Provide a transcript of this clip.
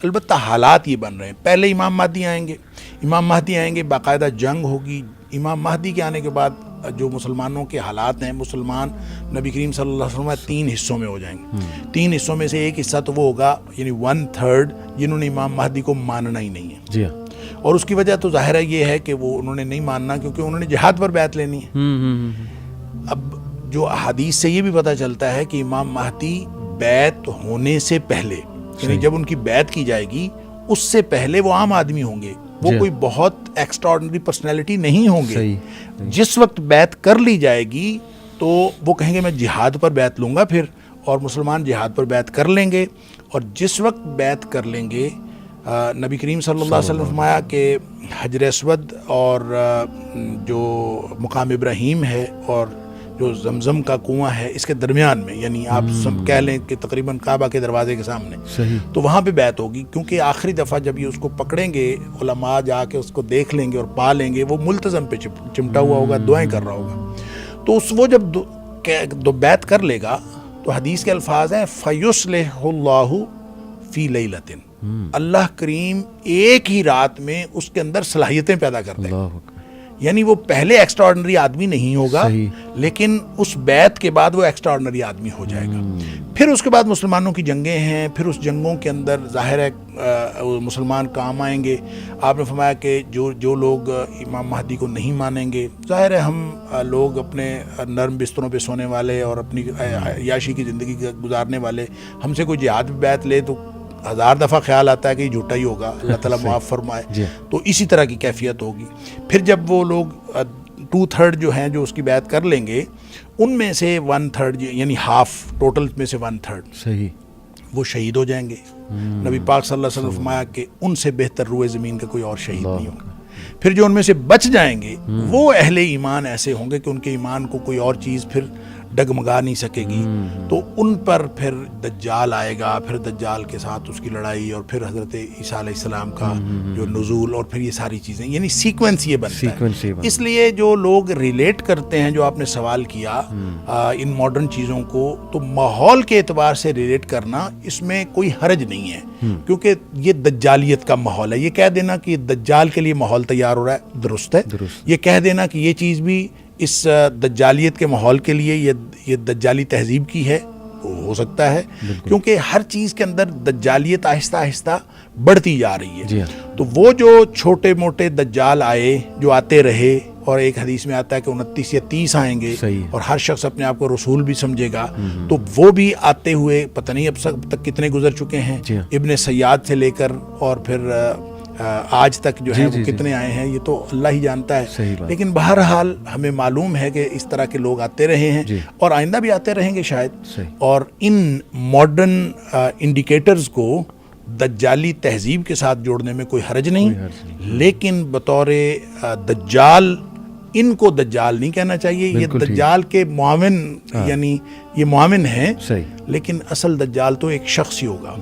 البتہ حالات یہ بن رہے ہیں. پہلے امام مہدی آئیں گے, باقاعدہ جنگ ہوگی. امام مہدی کے آنے کے بعد جو مسلمانوں کے حالات ہیں, مسلمان نبی کریم صلی اللہ علیہ وسلم 3 حصوں میں ہو جائیں گے. 3 حصوں میں سے ایک حصہ تو وہ ہوگا یعنی 1/3 جنہوں نے امام مہدی کو ماننا ہی نہیں ہے. جی ہاں. اور اس کی وجہ تو ظاہر ہے یہ ہے کہ وہ انہوں نے نہیں ماننا کیونکہ انہوں نے جہاد پر بیعت لینی ہے. اب جو احادیث سے یہ بھی پتہ چلتا ہے کہ امام مہدی بیعت ہونے سے پہلے یعنی جب ان کی بیعت کی جائے گی اس سے پہلے وہ عام آدمی ہوں گے, وہ کوئی بہت ایکسٹراڈنری پرسنالٹی نہیں ہوں گے. جس وقت بیعت کر لی جائے گی تو وہ کہیں گے میں جہاد پر بیعت لوں گا پھر, اور مسلمان جہاد پر بیعت کر لیں گے. اور جس وقت بیعت کر لیں گے نبی کریم صلی اللہ علیہ وسلم فرمایا کہ حجر اسود اور جو مقام ابراہیم ہے اور جو زمزم کا کنواں ہے اس کے درمیان میں, یعنی آپ سب کہہ لیں کہ تقریباً کعبہ کے دروازے کے سامنے, تو وہاں پہ بیعت ہوگی. کیونکہ آخری دفعہ جب یہ اس کو پکڑیں گے, علماء جا کے اس کو دیکھ لیں گے اور پا لیں گے, وہ ملتزم پہ چمٹا ہوا ہوگا, دعائیں کر رہا ہوگا. تو وہ جب بیعت کر لے گا تو حدیث کے الفاظ ہیں فَيُصْلِحُ اللَّهُ فِي لَيْلَةٍ, اللہ کریم ایک ہی رات میں اس کے اندر صلاحیتیں پیدا کر دیں. یعنی وہ پہلے ایکسٹراڈنری آدمی نہیں ہوگا لیکن اس بیعت کے بعد وہ ایکسٹراڈنری آدمی ہو جائے گا. پھر اس کے بعد مسلمانوں کی جنگیں ہیں, پھر اس جنگوں کے اندر ظاہر ہے مسلمان کام آئیں گے. آپ نے فرمایا کہ جو لوگ امام مہدی کو نہیں مانیں گے, ظاہر ہے ہم لوگ اپنے نرم بستروں پہ سونے والے اور اپنی عیاشی کی زندگی گزارنے والے, ہم سے کوئی جہاد بیعت لے تو 1000 دفعہ خیال آتا ہے کہ یہ جھوٹا ہی ہوگا, اللہ تعالیٰ معاف فرمائے. تو اسی طرح کی کیفیت ہوگی. پھر جب وہ لوگ 2/3 جو ہیں جو اس کی بیعت کر لیں گے, ان میں سے 1/3 یعنی ہاف ٹوٹل میں سے 1/3 وہ شہید ہو جائیں گے. نبی پاک صلی اللہ علیہ وسلم فرمایا کہ ان سے بہتر روئے زمین کا کوئی اور شہید نہیں ہوگا. پھر جو ان میں سے بچ جائیں گے وہ اہل ایمان ایسے ہوں گے کہ ان کے ایمان کو کوئی اور چیز پھر ڈگمگا نہیں سکے گی. تو ان پر پھر دجال آئے گا, پھر دجال کے ساتھ اس کی لڑائی, اور پھر حضرت عیسیٰ علیہ السلام کا جو نزول, اور پھر یہ ساری چیزیں, یعنی سیکوینس یہ بنتا ہے. اس لیے جو لوگ ریلیٹ کرتے ہیں, جو آپ نے سوال کیا ان ماڈرن چیزوں کو, تو ماحول کے اعتبار سے ریلیٹ کرنا اس میں کوئی حرج نہیں ہے کیونکہ یہ دجالیت کا ماحول ہے. یہ کہہ دینا کہ دجال کے لیے ماحول تیار ہو رہا ہے درست ہے. یہ کہہ دینا کہ یہ چیز بھی اس دجالیت کے ماحول کے لیے یہ دجالی تہذیب کی ہے, ہو سکتا ہے کیونکہ ہر چیز کے اندر دجالیت آہستہ آہستہ بڑھتی جا رہی ہے. تو وہ جو چھوٹے موٹے دجال آئے جو آتے رہے, اور ایک حدیث میں آتا ہے کہ 29 یا 30 آئیں گے اور ہر شخص اپنے آپ کو رسول بھی سمجھے گا, تو وہ بھی آتے ہوئے پتہ نہیں اب تک کتنے گزر چکے ہیں. ابن سیاد سے لے کر اور پھر آج تک جو ہے وہ کتنے آئے ہیں یہ تو اللہ ہی جانتا ہے. لیکن بہرحال ہمیں معلوم ہے کہ اس طرح کے لوگ آتے رہے ہیں اور آئندہ بھی آتے رہیں گے شاید. اور ان ماڈرن انڈیکیٹرز کو دجالی تہذیب کے ساتھ جوڑنے میں کوئی حرج نہیں, لیکن بطور دجال ان کو دجال نہیں کہنا چاہیے. یہ دجال کے معاون, یعنی یہ معاون ہیں, لیکن اصل دجال تو ایک شخص ہی ہوگا.